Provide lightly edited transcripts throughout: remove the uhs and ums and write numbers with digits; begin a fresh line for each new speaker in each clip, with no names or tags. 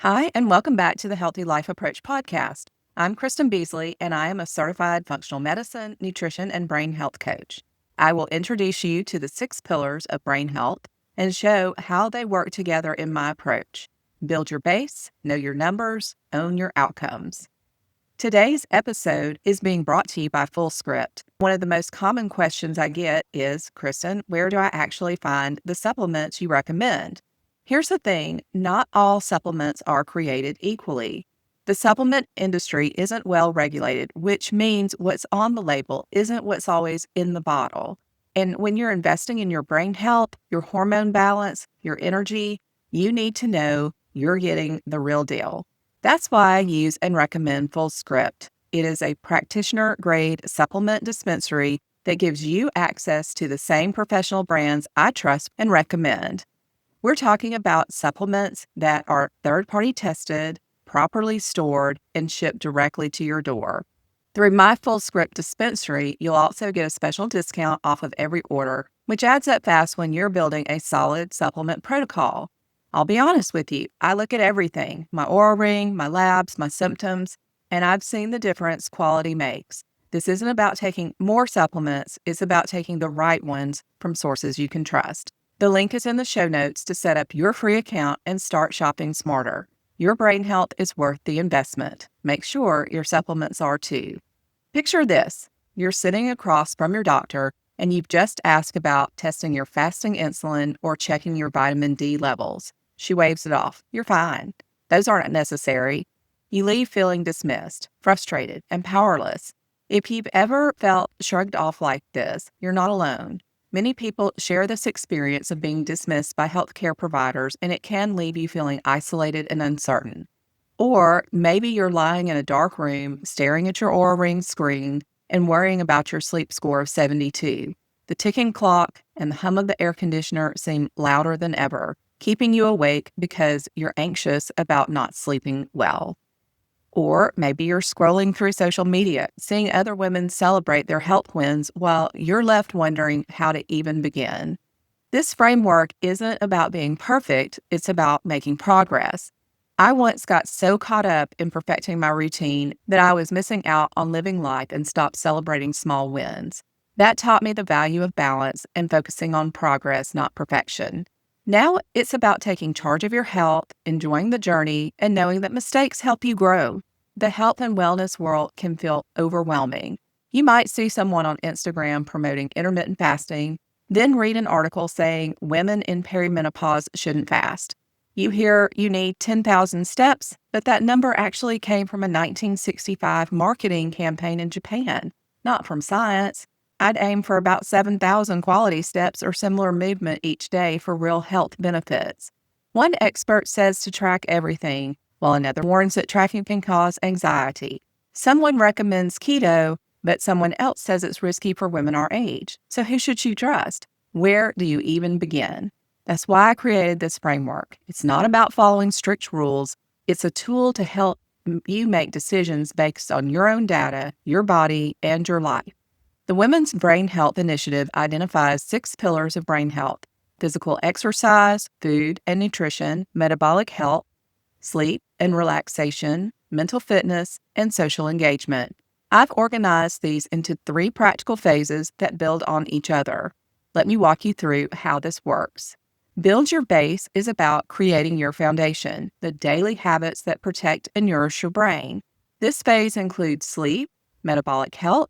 Hi, and welcome back to the Healthy Life Approach podcast. I'm Kristen Beasley, and I am a certified functional medicine, nutrition, and brain health coach. I will introduce you to the 6 pillars of brain health and show how they work together in my approach. Build your base, know your numbers, own your outcomes. Today's episode is being brought to you by FullScript. One of the most common questions I get is, Kristen, where do I actually find the supplements you recommend? Here's the thing, not all supplements are created equally. The supplement industry isn't well regulated, which means what's on the label isn't what's always in the bottle. And when you're investing in your brain health, your hormone balance, your energy, you need to know you're getting the real deal. That's why I use and recommend FullScript. It is a practitioner-grade supplement dispensary that gives you access to the same professional brands I trust and recommend. We're talking about supplements that are third-party tested, properly stored, and shipped directly to your door. Through my FullScript dispensary, you'll also get a special discount off of every order, which adds up fast when you're building a solid supplement protocol. I'll be honest with you, I look at everything, my Oura ring, my labs, my symptoms, and I've seen the difference quality makes. This isn't about taking more supplements, it's about taking the right ones from sources you can trust. The link is in the show notes to set up your free account and start shopping smarter. Your brain health is worth the investment. Make sure your supplements are too. Picture this, you're sitting across from your doctor and you've just asked about testing your fasting insulin or checking your vitamin D levels. She waves it off. You're fine. Those aren't necessary. You leave feeling dismissed, frustrated, and powerless. If you've ever felt shrugged off like this, you're not alone. Many people share this experience of being dismissed by healthcare providers, and it can leave you feeling isolated and uncertain. Or maybe you're lying in a dark room, staring at your Oura Ring screen, and worrying about your sleep score of 72. The ticking clock and the hum of the air conditioner seem louder than ever, keeping you awake because you're anxious about not sleeping well. Or maybe you're scrolling through social media, seeing other women celebrate their health wins while you're left wondering how to even begin. This framework isn't about being perfect, it's about making progress. I once got so caught up in perfecting my routine that I was missing out on living life and stopped celebrating small wins. That taught me the value of balance and focusing on progress, not perfection. Now it's about taking charge of your health, enjoying the journey, and knowing that mistakes help you grow. The health and wellness world can feel overwhelming. You might see someone on Instagram promoting intermittent fasting, then read an article saying women in perimenopause shouldn't fast. You hear you need 10,000 steps, but that number actually came from a 1965 marketing campaign in Japan, not from science. I'd aim for about 7,000 quality steps or similar movement each day for real health benefits. One expert says to track everything, while another warns that tracking can cause anxiety. Someone recommends keto, but someone else says it's risky for women our age. So who should you trust? Where do you even begin? That's why I created this framework. It's not about following strict rules. It's a tool to help you make decisions based on your own data, your body, and your life. The Women's Brain Health Initiative identifies 6 pillars of brain health: physical exercise, food and nutrition, metabolic health, sleep and relaxation, mental fitness, and social engagement. I've organized these into 3 practical phases that build on each other. Let me walk you through how this works. Build your base is about creating your foundation, the daily habits that protect and nourish your brain. This phase includes sleep, metabolic health,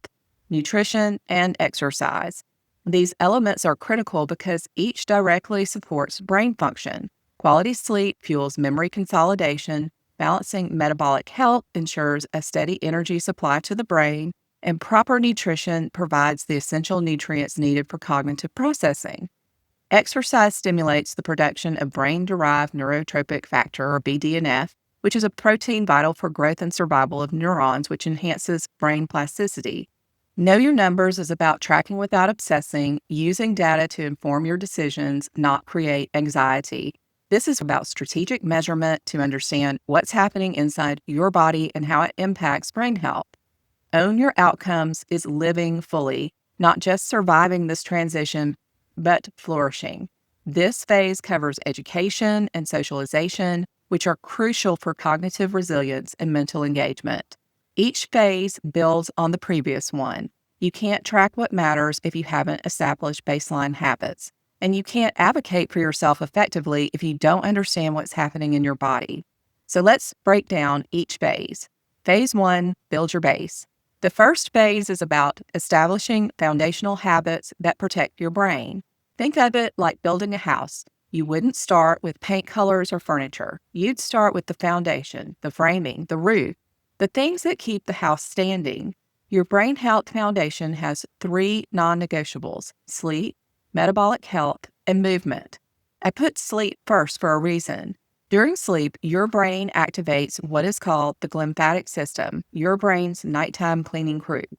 nutrition, and exercise. These elements are critical because each directly supports brain function. Quality sleep fuels memory consolidation, balancing metabolic health ensures a steady energy supply to the brain, and proper nutrition provides the essential nutrients needed for cognitive processing. Exercise stimulates the production of brain-derived neurotrophic factor, or BDNF, which is a protein vital for growth and survival of neurons, which enhances brain plasticity. Know your numbers is about tracking without obsessing, using data to inform your decisions, not create anxiety. This is about strategic measurement to understand what's happening inside your body and how it impacts brain health. Own your outcomes is living fully, not just surviving this transition, but flourishing. This phase covers education and socialization, which are crucial for cognitive resilience and mental engagement. Each phase builds on the previous one. You can't track what matters if you haven't established baseline habits, and you can't advocate for yourself effectively if you don't understand what's happening in your body. So let's break down each phase. Phase 1, build your base. The first phase is about establishing foundational habits that protect your brain. Think of it like building a house. You wouldn't start with paint colors or furniture. You'd start with the foundation, the framing, the roof, the things that keep the house standing. Your brain health foundation has 3 non-negotiables: sleep, metabolic health, and movement. I put sleep first for a reason. During sleep, your brain activates what is called the glymphatic system, your brain's nighttime cleaning crew.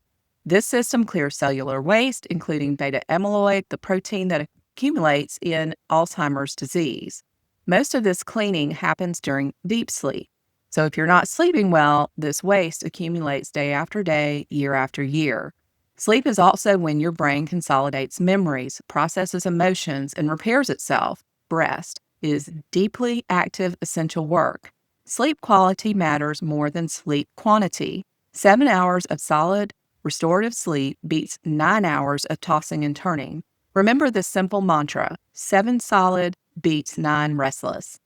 This system clears cellular waste, including beta amyloid, the protein that accumulates in Alzheimer's disease. Most of this cleaning happens during deep sleep. So if you're not sleeping well, this waste accumulates day after day, year after year. Sleep is also when your brain consolidates memories, processes emotions, and repairs itself. Rest is deeply active, essential work. Sleep quality matters more than sleep quantity. 7 hours of solid, restorative sleep beats 9 hours of tossing and turning. Remember this simple mantra: 7 solid beats 9 restless.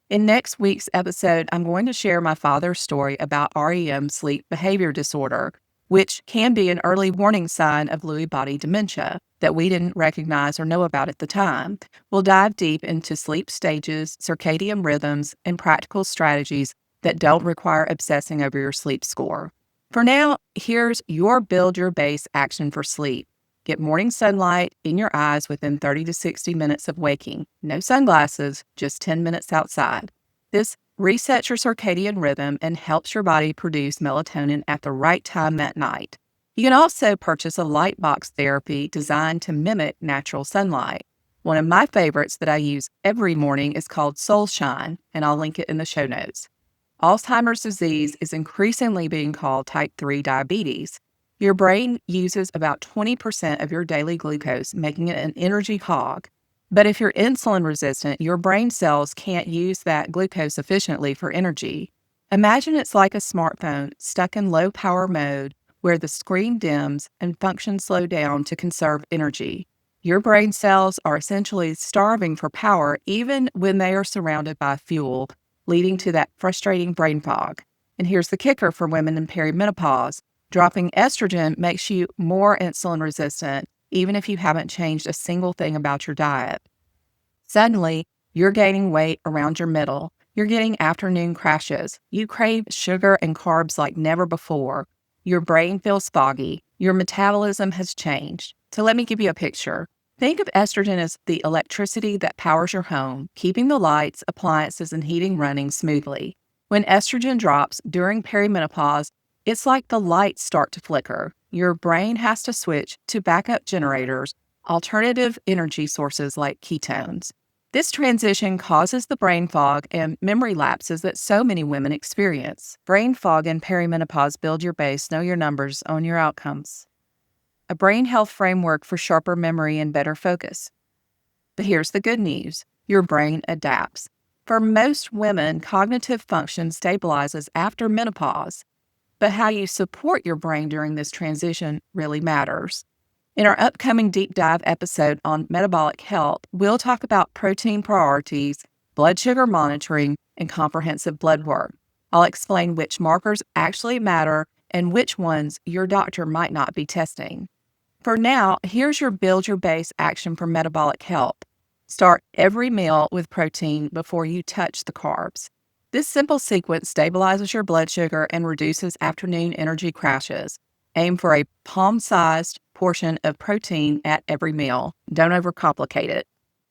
In next week's episode, I'm going to share my father's story about REM sleep behavior disorder, which can be an early warning sign of Lewy body dementia that we didn't recognize or know about at the time. We'll dive deep into sleep stages, circadian rhythms, and practical strategies that don't require obsessing over your sleep score. For now, here's your build your base action for sleep. Get morning sunlight in your eyes within 30 to 60 minutes of waking. No sunglasses, just 10 minutes outside. This resets your circadian rhythm and helps your body produce melatonin at the right time that night. You can also purchase a light box therapy designed to mimic natural sunlight. One of my favorites that I use every morning is called Soul Shine, and I'll link it in the show notes. Alzheimer's disease is increasingly being called type 3 diabetes. Your brain uses about 20% of your daily glucose, making it an energy hog. But if you're insulin resistant, your brain cells can't use that glucose efficiently for energy. Imagine it's like a smartphone stuck in low power mode where the screen dims and functions slow down to conserve energy. Your brain cells are essentially starving for power even when they are surrounded by fuel, leading to that frustrating brain fog. And here's the kicker for women in perimenopause. Dropping estrogen makes you more insulin resistant, even if you haven't changed a single thing about your diet. Suddenly, you're gaining weight around your middle. You're getting afternoon crashes. You crave sugar and carbs like never before. Your brain feels foggy. Your metabolism has changed. So let me give you a picture. Think of estrogen as the electricity that powers your home, keeping the lights, appliances, and heating running smoothly. When estrogen drops during perimenopause, it's like the lights start to flicker. Your brain has to switch to backup generators, alternative energy sources like ketones. This transition causes the brain fog and memory lapses that so many women experience. Brain fog and perimenopause. Build your base, know your numbers, own your outcomes. A brain health framework for sharper memory and better focus. But here's the good news. Your brain adapts. For most women, cognitive function stabilizes after menopause, but how you support your brain during this transition really matters. In our upcoming deep dive episode on metabolic health, we'll talk about protein priorities, blood sugar monitoring, and comprehensive blood work. I'll explain which markers actually matter and which ones your doctor might not be testing. For now, here's your build your base action for metabolic health. Start every meal with protein before you touch the carbs. This simple sequence stabilizes your blood sugar and reduces afternoon energy crashes. Aim for a palm-sized portion of protein at every meal. Don't overcomplicate it.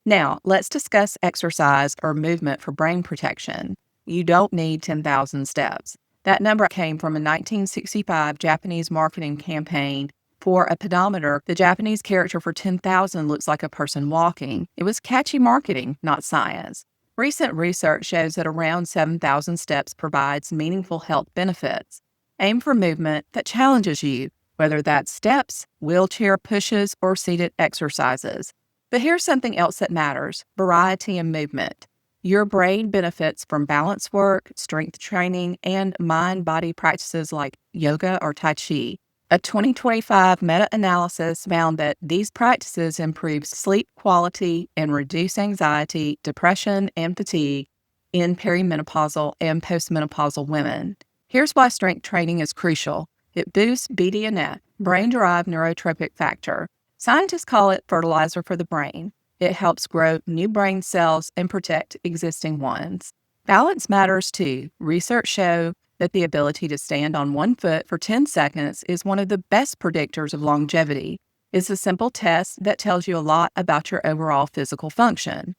Now, let's discuss exercise or movement for brain protection. You don't need 10,000 steps. That number came from a 1965 Japanese marketing campaign for a pedometer. The Japanese character for 10,000 looks like a person walking. It was catchy marketing, not science. Recent research shows that around 7,000 steps provides meaningful health benefits. Aim for movement that challenges you, whether that's steps, wheelchair pushes, or seated exercises. But here's something else that matters: variety and movement. Your brain benefits from balance work, strength training, and mind-body practices like yoga or Tai Chi. A 2025 meta-analysis found that these practices improve sleep quality and reduce anxiety, depression, and fatigue in perimenopausal and postmenopausal women. Here's why strength training is crucial. It boosts BDNF, brain-derived neurotrophic factor. Scientists call it fertilizer for the brain. It helps grow new brain cells and protect existing ones. Balance matters too. Research shows that the ability to stand on one foot for 10 seconds is one of the best predictors of longevity. It's a simple test that tells you a lot about your overall physical function.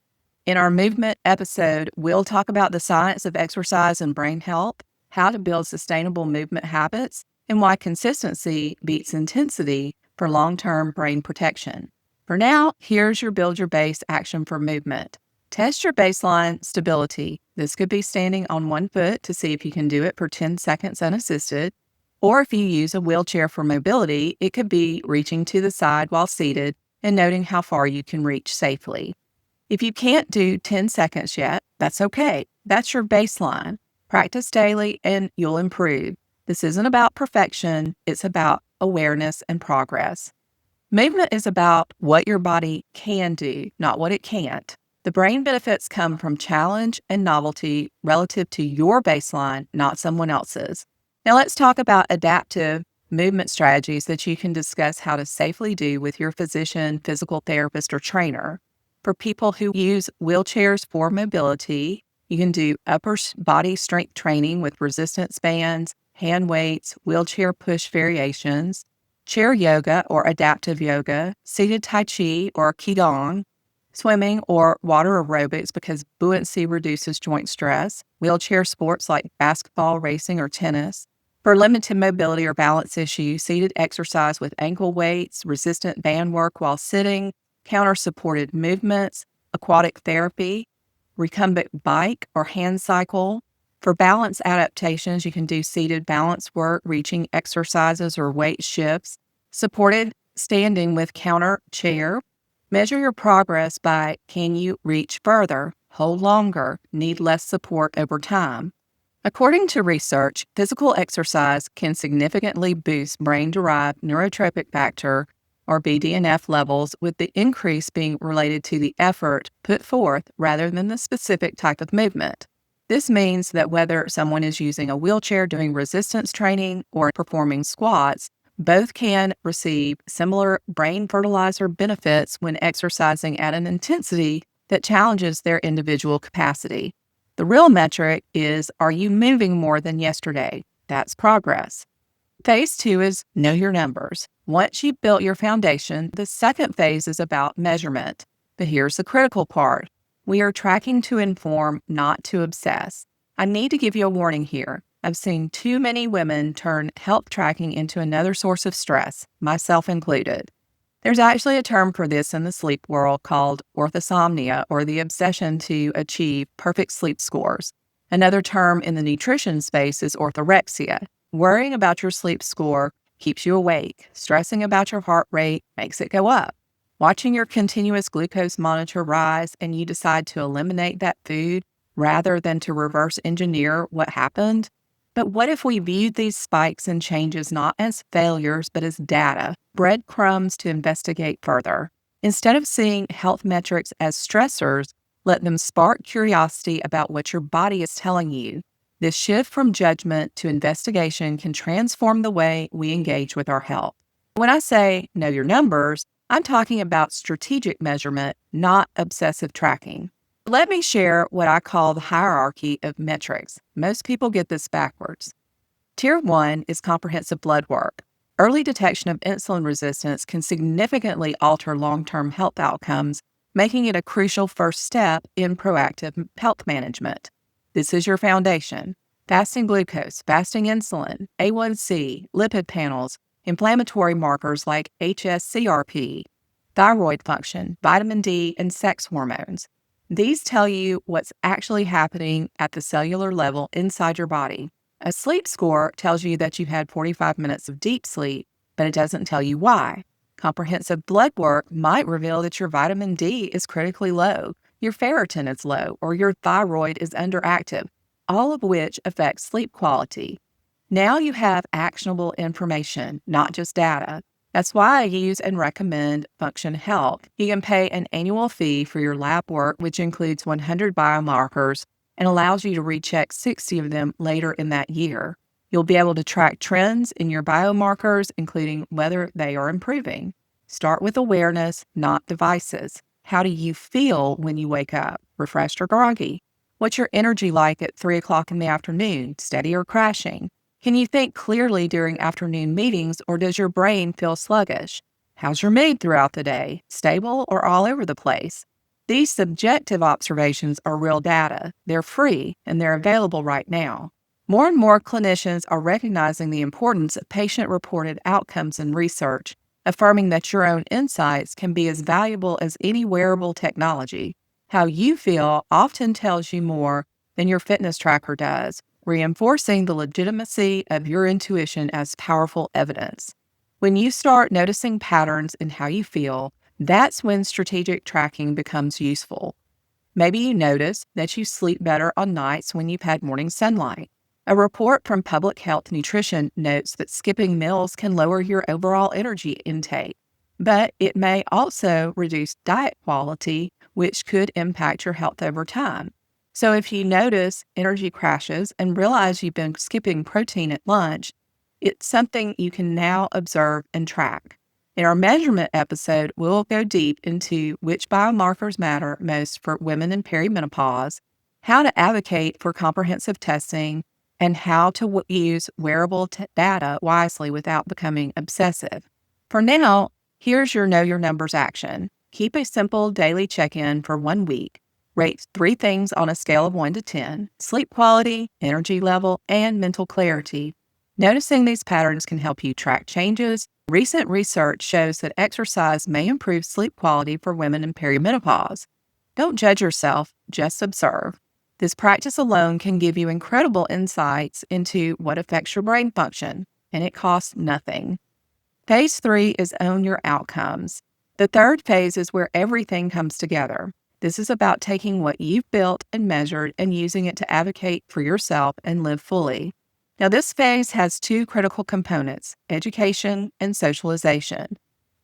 In our movement episode, we'll talk about the science of exercise and brain health, how to build sustainable movement habits, and why consistency beats intensity for long-term brain protection. For now, here's your Build Your Base action for movement. Test your baseline stability. This could be standing on one foot to see if you can do it for 10 seconds unassisted. Or if you use a wheelchair for mobility, it could be reaching to the side while seated and noting how far you can reach safely. If you can't do 10 seconds yet, that's okay. That's your baseline. Practice daily and you'll improve. This isn't about perfection, it's about awareness and progress. Movement is about what your body can do, not what it can't. The brain benefits come from challenge and novelty relative to your baseline, not someone else's. Now let's talk about adaptive movement strategies that you can discuss how to safely do with your physician, physical therapist, or trainer. For people who use wheelchairs for mobility, you can do upper body strength training with resistance bands, hand weights, wheelchair push variations, chair yoga or adaptive yoga, seated Tai Chi or Qigong, swimming or water aerobics because buoyancy reduces joint stress, wheelchair sports like basketball, racing, or tennis. For limited mobility or balance issues, seated exercise with ankle weights, resistant band work while sitting, counter-supported movements, aquatic therapy, recumbent bike or hand cycle. For balance adaptations, you can do seated balance work, reaching exercises or weight shifts, supported standing with counter chair. Measure your progress by can you reach further, hold longer, need less support over time. According to research, physical exercise can significantly boost brain-derived neurotrophic factor or BDNF levels, with the increase being related to the effort put forth rather than the specific type of movement. This means that whether someone is using a wheelchair doing resistance training or performing squats, both can receive similar brain fertilizer benefits when exercising at an intensity that challenges their individual capacity. The real metric is, are you moving more than yesterday? That's progress. Phase 2 is know your numbers. Once you've built your foundation, the second phase is about measurement. But here's the critical part. We are tracking to inform, not to obsess. I need to give you a warning here. I've seen too many women turn health tracking into another source of stress, myself included. There's actually a term for this in the sleep world called orthosomnia, or the obsession to achieve perfect sleep scores. Another term in the nutrition space is orthorexia. Worrying about your sleep score keeps you awake. Stressing about your heart rate makes it go up. Watching your continuous glucose monitor rise and you decide to eliminate that food rather than to reverse engineer what happened. But what if we viewed these spikes and changes not as failures, but as data, breadcrumbs to investigate further? Instead of seeing health metrics as stressors, let them spark curiosity about what your body is telling you. This shift from judgment to investigation can transform the way we engage with our health. When I say know your numbers, I'm talking about strategic measurement, not obsessive tracking. Let me share what I call the hierarchy of metrics. Most people get this backwards. Tier 1 is comprehensive blood work. Early detection of insulin resistance can significantly alter long-term health outcomes, making it a crucial first step in proactive health management. This is your foundation. Fasting glucose, fasting insulin, A1C, lipid panels, inflammatory markers like hsCRP, thyroid function, vitamin D, and sex hormones. These tell you what's actually happening at the cellular level inside your body. A sleep score tells you that you had 45 minutes of deep sleep, but it doesn't tell you why. Comprehensive blood work might reveal that your vitamin D is critically low. your ferritin is low, or your thyroid is underactive, all of which affects sleep quality. Now you have actionable information, not just data. That's why I use and recommend Function Health. You can pay an annual fee for your lab work, which includes 100 biomarkers and allows you to recheck 60 of them later in that year. You'll be able to track trends in your biomarkers, including whether they are improving. Start with awareness, not devices. How do you feel when you wake up? Refreshed or groggy? What's your energy like at 3 o'clock in the afternoon? Steady or crashing? Can you think clearly during afternoon meetings, or does your brain feel sluggish? How's your mood throughout the day? Stable or all over the place? These subjective observations are real data. They're free and they're available right now. More and more clinicians are recognizing the importance of patient-reported outcomes in research, affirming that your own insights can be as valuable as any wearable technology. How you feel often tells you more than your fitness tracker does, reinforcing the legitimacy of your intuition as powerful evidence. When you start noticing patterns in how you feel, that's when strategic tracking becomes useful. Maybe you notice that you sleep better on nights when you've had morning sunlight. A report from Public Health Nutrition notes that skipping meals can lower your overall energy intake, but it may also reduce diet quality, which could impact your health over time. So if you notice energy crashes and realize you've been skipping protein at lunch, it's something you can now observe and track. In our measurement episode, we'll go deep into which biomarkers matter most for women in perimenopause, how to advocate for comprehensive testing, and how to use wearable data wisely without becoming obsessive. For now, here's your Know Your Numbers action. Keep a simple daily check-in for 1 week. Rate 3 things on a scale of 1 to 10: sleep quality, energy level, and mental clarity. Noticing these patterns can help you track changes. Recent research shows that exercise may improve sleep quality for women in perimenopause. Don't judge yourself, just observe. This practice alone can give you incredible insights into what affects your brain function, and it costs nothing. Phase 3 is Own Your Outcomes. The third phase is where everything comes together. This is about taking what you've built and measured and using it to advocate for yourself and live fully. Now, this phase has 2 critical components: education and socialization.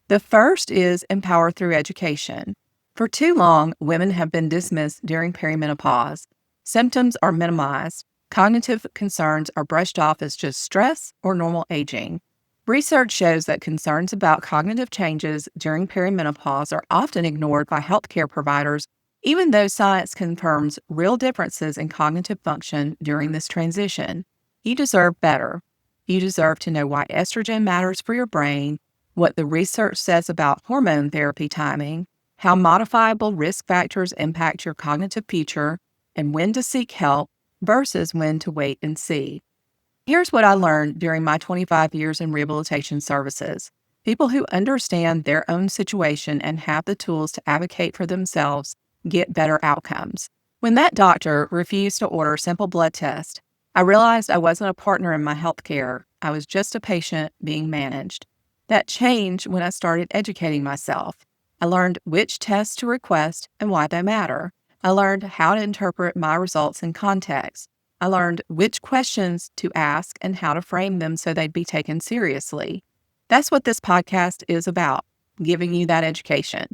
The first is empower through education. For too long, women have been dismissed during perimenopause. Symptoms are minimized. Cognitive concerns are brushed off as just stress or normal aging. Research shows that concerns about cognitive changes during perimenopause are often ignored by healthcare providers, even though science confirms real differences in cognitive function during this transition. You deserve better. You deserve to know why estrogen matters for your brain, what the research says about hormone therapy timing, how modifiable risk factors impact your cognitive future, and when to seek help versus when to wait and see. Here's what I learned during my 25 years in rehabilitation services. People who understand their own situation and have the tools to advocate for themselves get better outcomes. When that doctor refused to order simple blood tests, I realized I wasn't a partner in my healthcare. I was just a patient being managed. That changed when I started educating myself. I learned which tests to request and why they matter. I learned how to interpret my results in context. I learned which questions to ask and how to frame them so they'd be taken seriously. That's what this podcast is about, giving you that education.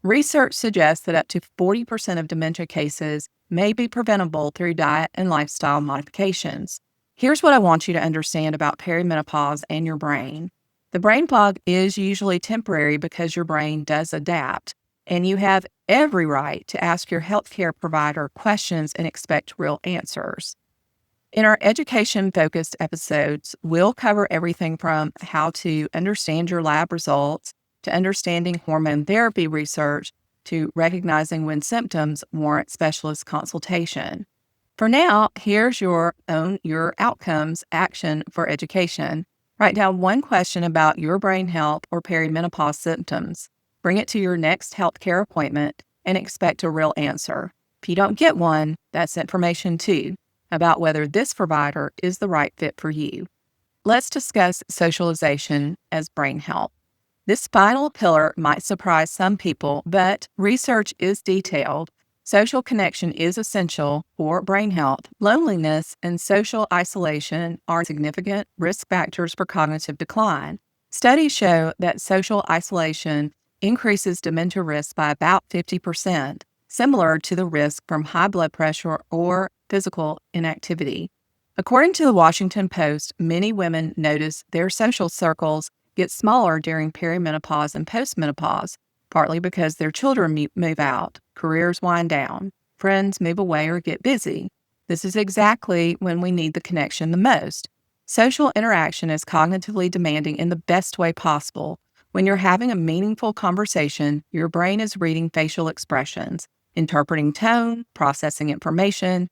Research suggests that up to 40% of dementia cases may be preventable through diet and lifestyle modifications. Here's what I want you to understand about perimenopause and your brain. The brain fog is usually temporary because your brain does adapt, and you have every right to ask your healthcare provider questions and expect real answers. In our education-focused episodes, we'll cover everything from how to understand your lab results, to understanding hormone therapy research, to recognizing when symptoms warrant specialist consultation. For now, here's your Own Your Outcomes action for education. Write down 1 question about your brain health or perimenopause symptoms. Bring it to your next healthcare appointment and expect a real answer. If you don't get one, that's information too about whether this provider is the right fit for you. Let's discuss socialization as brain health. This final pillar might surprise some people, but research is detailed. Social connection is essential for brain health. Loneliness and social isolation are significant risk factors for cognitive decline. Studies show that social isolation increases dementia risk by about 50%, similar to the risk from high blood pressure or physical inactivity. According to the Washington Post, many women notice their social circles get smaller during perimenopause and postmenopause, partly because their children move out, careers wind down, friends move away or get busy. This is exactly when we need the connection the most. Social interaction is cognitively demanding in the best way possible. When you're having a meaningful conversation, your brain is reading facial expressions, interpreting tone, processing information,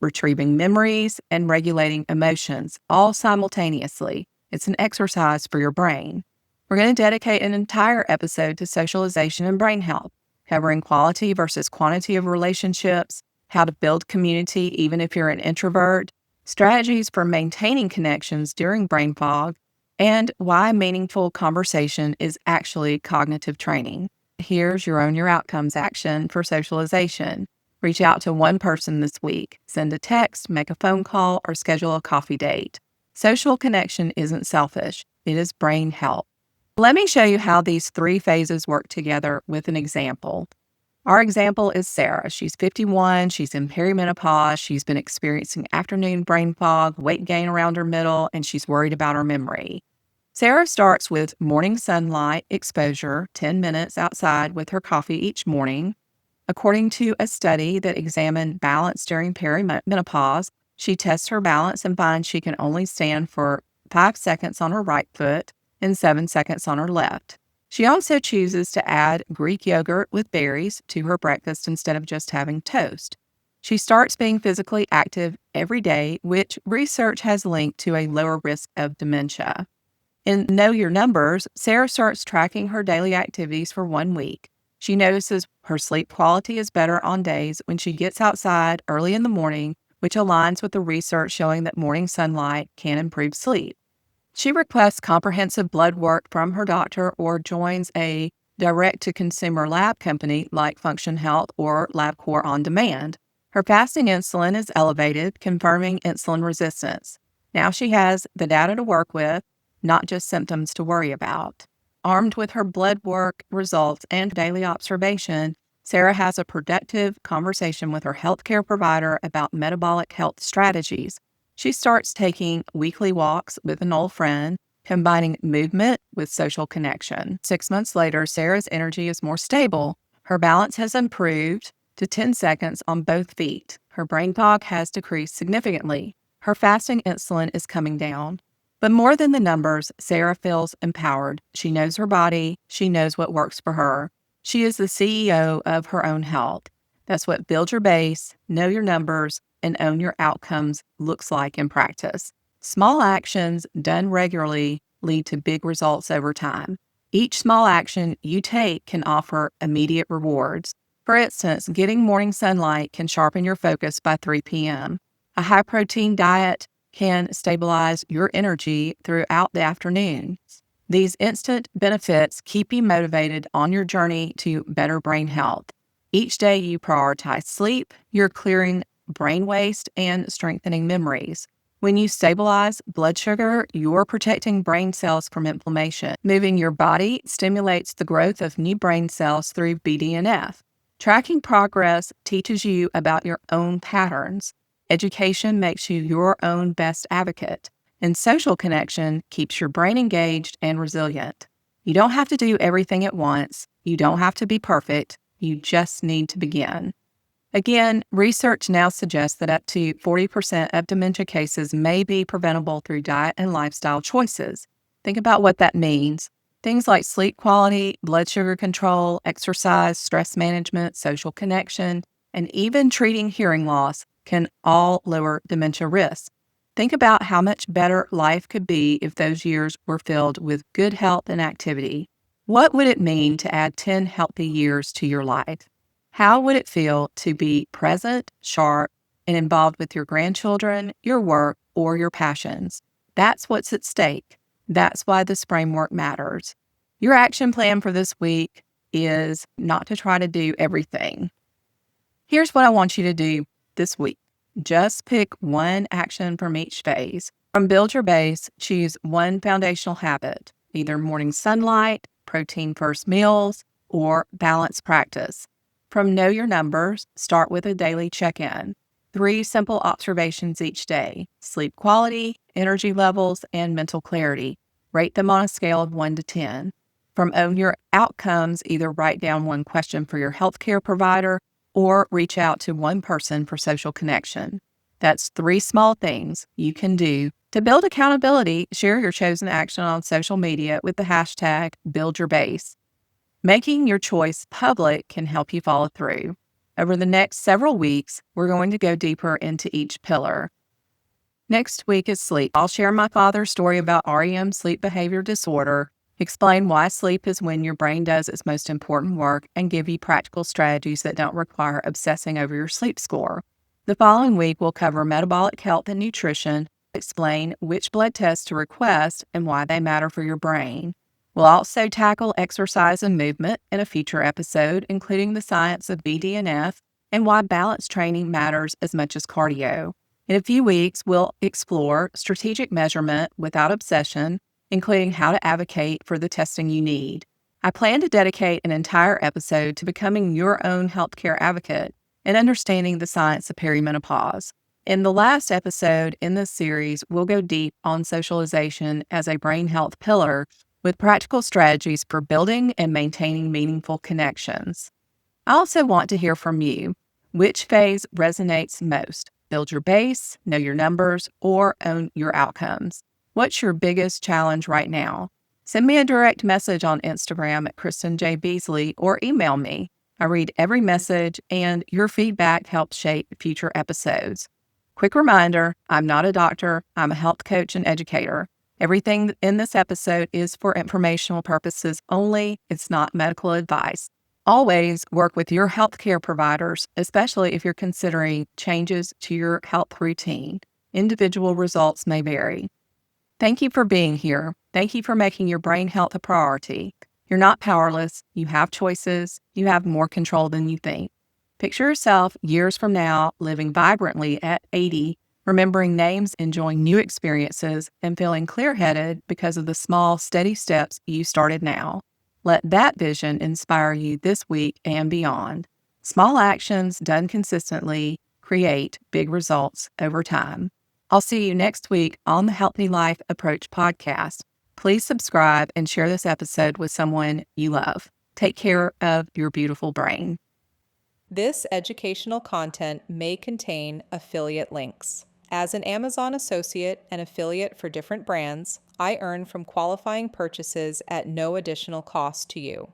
retrieving memories, and regulating emotions, all simultaneously. It's an exercise for your brain. We're going to dedicate an entire episode to socialization and brain health, covering quality versus quantity of relationships, how to build community even if you're an introvert, strategies for maintaining connections during brain fog, and why meaningful conversation is actually cognitive training. Here's your Own Your Outcomes action for socialization. Reach out to one person this week. Send a text, make a phone call, or schedule a coffee date. Social connection isn't selfish. It is brain health. Let me show you how these three phases work together with an example. Our example is Sarah. She's 51. She's in perimenopause. She's been experiencing afternoon brain fog, weight gain around her middle, and she's worried about her memory. Sarah starts with morning sunlight exposure, 10 minutes outside with her coffee each morning. According to a study that examined balance during perimenopause, she tests her balance and finds she can only stand for 5 seconds on her right foot and 7 seconds on her left. She also chooses to add Greek yogurt with berries to her breakfast instead of just having toast. She starts being physically active every day, which research has linked to a lower risk of dementia. In Know Your Numbers, Sarah starts tracking her daily activities for 1 week. She notices her sleep quality is better on days when she gets outside early in the morning, which aligns with the research showing that morning sunlight can improve sleep. She requests comprehensive blood work from her doctor or joins a direct-to-consumer lab company like Function Health or LabCorp On Demand. Her fasting insulin is elevated, confirming insulin resistance. Now she has the data to work with, not just symptoms to worry about. Armed with her blood work results and daily observation, Sarah has a productive conversation with her healthcare provider about metabolic health strategies. She starts taking weekly walks with an old friend, combining movement with social connection. 6 months later, Sarah's energy is more stable. Her balance has improved to 10 seconds on both feet. Her brain fog has decreased significantly. Her fasting insulin is coming down. But more than the numbers, Sarah feels empowered. She knows her body. She knows what works for her. She is the CEO of her own health. That's what Build Your Base, Know Your Numbers, and Own Your Outcomes looks like in practice. Small actions done regularly lead to big results over time. Each small action you take can offer immediate rewards. For instance, getting morning sunlight can sharpen your focus by 3 p.m. A high-protein diet can stabilize your energy throughout the afternoon. These instant benefits keep you motivated on your journey to better brain health. Each day you prioritize sleep, you're clearing brain waste and strengthening memories. When you stabilize blood sugar, you're protecting brain cells from inflammation. Moving your body stimulates the growth of new brain cells through BDNF. Tracking progress teaches you about your own patterns. Education makes you your own best advocate. And social connection keeps your brain engaged and resilient. You don't have to do everything at once. You don't have to be perfect. You just need to begin. Again, research now suggests that up to 40% of dementia cases may be preventable through diet and lifestyle choices. Think about what that means. Things like sleep quality, blood sugar control, exercise, stress management, social connection, and even treating hearing loss can all lower dementia risk. Think about how much better life could be if those years were filled with good health and activity. What would it mean to add 10 healthy years to your life? How would it feel to be present, sharp, and involved with your grandchildren, your work, or your passions? That's what's at stake. That's why this framework matters. Your action plan for this week is not to try to do everything. Here's what I want you to do this week. Just pick one action from each phase. From Build Your Base, choose one foundational habit, either morning sunlight, protein first meals, or balanced practice. From Know Your Numbers, start with a daily check-in. 3 simple observations each day: sleep quality, energy levels, and mental clarity. Rate them on a scale of 1 to 10. From Own Your Outcomes, either write down one question for your healthcare provider or reach out to one person for social connection. That's 3 small things you can do to build accountability. Share your chosen action on social media with the hashtag #BuildYourBase. Making your choice public can help you follow through. Over the next several weeks, we're going to go deeper into each pillar. Next week is sleep. I'll share my father's story about REM sleep behavior disorder, explain why sleep is when your brain does its most important work, and give you practical strategies that don't require obsessing over your sleep score. The following week, we'll cover metabolic health and nutrition, explain which blood tests to request and why they matter for your brain. We'll also tackle exercise and movement in a future episode, including the science of BDNF and why balance training matters as much as cardio. In a few weeks, we'll explore strategic measurement without obsession, including how to advocate for the testing you need. I plan to dedicate an entire episode to becoming your own healthcare advocate and understanding the science of perimenopause. In the last episode in this series, we'll go deep on socialization as a brain health pillar with practical strategies for building and maintaining meaningful connections. I also want to hear from you. Which phase resonates most? Build your base, know your numbers, or own your outcomes? What's your biggest challenge right now? Send me a direct message on Instagram at Kristen J. Beasley or email me. I read every message, and your feedback helps shape future episodes. Quick reminder, I'm not a doctor. I'm a health coach and educator. Everything in this episode is for informational purposes only. It's not medical advice. Always work with your healthcare providers, especially if you're considering changes to your health routine. Individual results may vary. Thank you for being here. Thank you for making your brain health a priority. You're not powerless. You have choices. You have more control than you think. Picture yourself years from now living vibrantly at 80, remembering names, enjoying new experiences, and feeling clear-headed because of the small, steady steps you started now. Let that vision inspire you this week and beyond. Small actions done consistently create big results over time. I'll see you next week on the Healthy Life Approach podcast. Please subscribe and share this episode with someone you love. Take care of your beautiful brain.
This educational content may contain affiliate links. As an Amazon associate and affiliate for different brands, I earn from qualifying purchases at no additional cost to you.